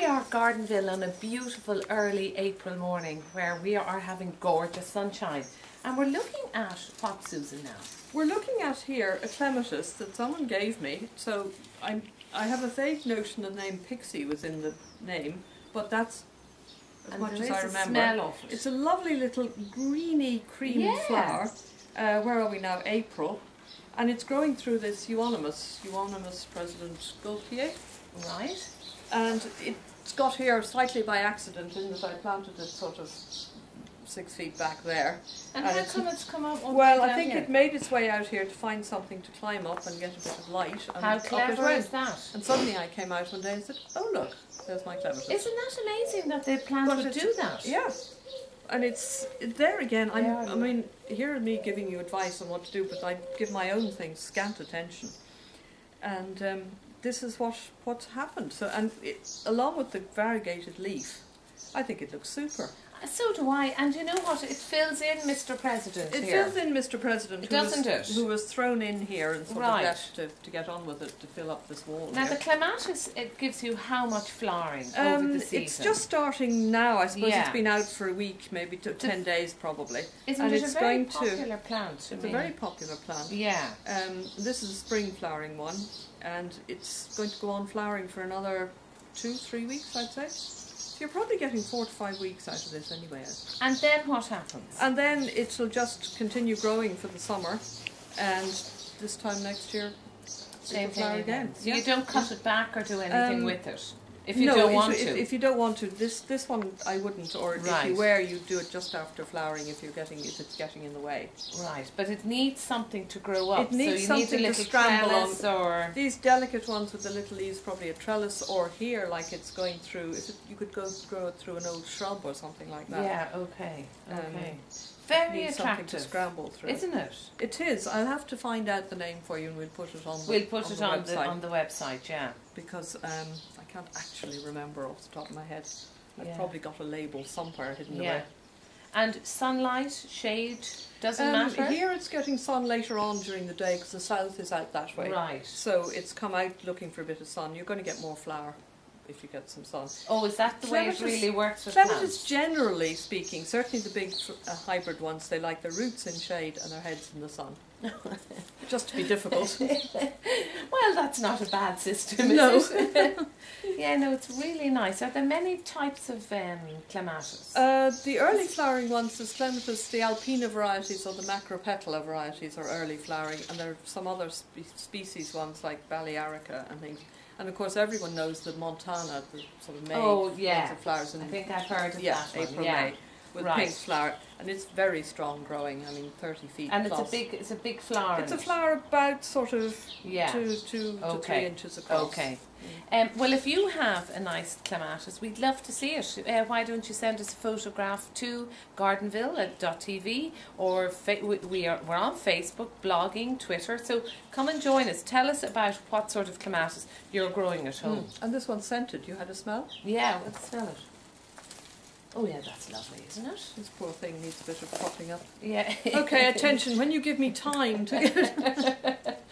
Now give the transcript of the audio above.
are at Gardenville on a beautiful early April morning where we are having gorgeous sunshine. And we're looking at what, Susan, now? We're looking at here a clematis that someone gave me. So I have a vague notion the name Pixie was in the name, but that's as much as I remember. Smell of it. It's a lovely little greeny creamy flower. Where are we now? April. And it's growing through this euonymus President Gaultier. Right. And it's got here slightly by accident in that I planted it sort of 6 feet back there. And how come it's come up? Well, I think it made its way out here to find something to climb up and get a bit of light. And how clever is that? And suddenly I came out one day and said, oh look, there's my clematis. Isn't that amazing that the plant would do that? Yeah. And it's there again. I mean, here is me giving you advice on what to do, but I give my own things scant attention. And this is what's happened. So, and along with the variegated leaf, I think it looks super. So do I, and you know what? It fills in Mr. President here. It fills in Mr. President, who was thrown in here and sort of left to get on with it, to fill up this wall. Now the clematis, it gives you how much flowering over the season? It's just starting now. I suppose it's been out for a week, maybe 10 days probably. Isn't it a very popular plant? It's a very popular plant. Yeah. This is a spring flowering one, and it's going to go on flowering for another 2-3 weeks, I'd say. So you're probably getting 4 to 5 weeks out of this anyway. And then what happens? And then it'll just continue growing for the summer, and this time next year, same thing again. So you don't cut it back or do anything with it? If you no, don't want to. If you don't want to, this one I wouldn't. Or if you were, you do it just after flowering if it's getting in the way. Right, but it needs something to grow up. It needs so you something need a to scramble on. Or these delicate ones with the little leaves, probably a trellis, or here like it's going through. You could grow it through an old shrub or something like that. Yeah. Okay. Okay. Very attractive. Something to scramble through, isn't it? It is. I'll have to find out the name for you, and we'll put it on. We'll put it on the website. Yeah. Because I can't actually remember off the top of my head. I've probably got a label somewhere hidden away. And sunlight, shade, doesn't matter? Here it's getting sun later on during the day because the south is out that way. Right. So it's come out looking for a bit of sun. You're going to get more flower if you get some sun. Oh, is that the way it really works with clematis, plants? Generally speaking, certainly the big hybrid ones, they like their roots in shade and their heads in the sun. Just to be difficult. Well, that's not a bad system, is it? Yeah, no, it's really nice. Are there many types of clematis? The early flowering ones, there's clematis, the alpina varieties or the macropetala varieties are early flowering, and there are some other species ones like Balearica and things. And of course everyone knows the Montana, the sort of May ones of flowers. I think I've heard of that one. April, May. With pink flower, and it's very strong growing. I mean, 30 feet. And plus. it's a big flower. It's a flower about sort of 2 to 3 inches across. Okay. Well, if you have a nice clematis, we'd love to see it. Why don't you send us a photograph to gardenville.tv, or we're on Facebook, blogging, Twitter. So come and join us. Tell us about what sort of clematis you're growing at home. And this one's scented. You had a smell? Yeah, let's smell it. Oh yeah, that's lovely, isn't it? This poor thing needs a bit of popping up. Yeah. Okay, attention, when you give me time to get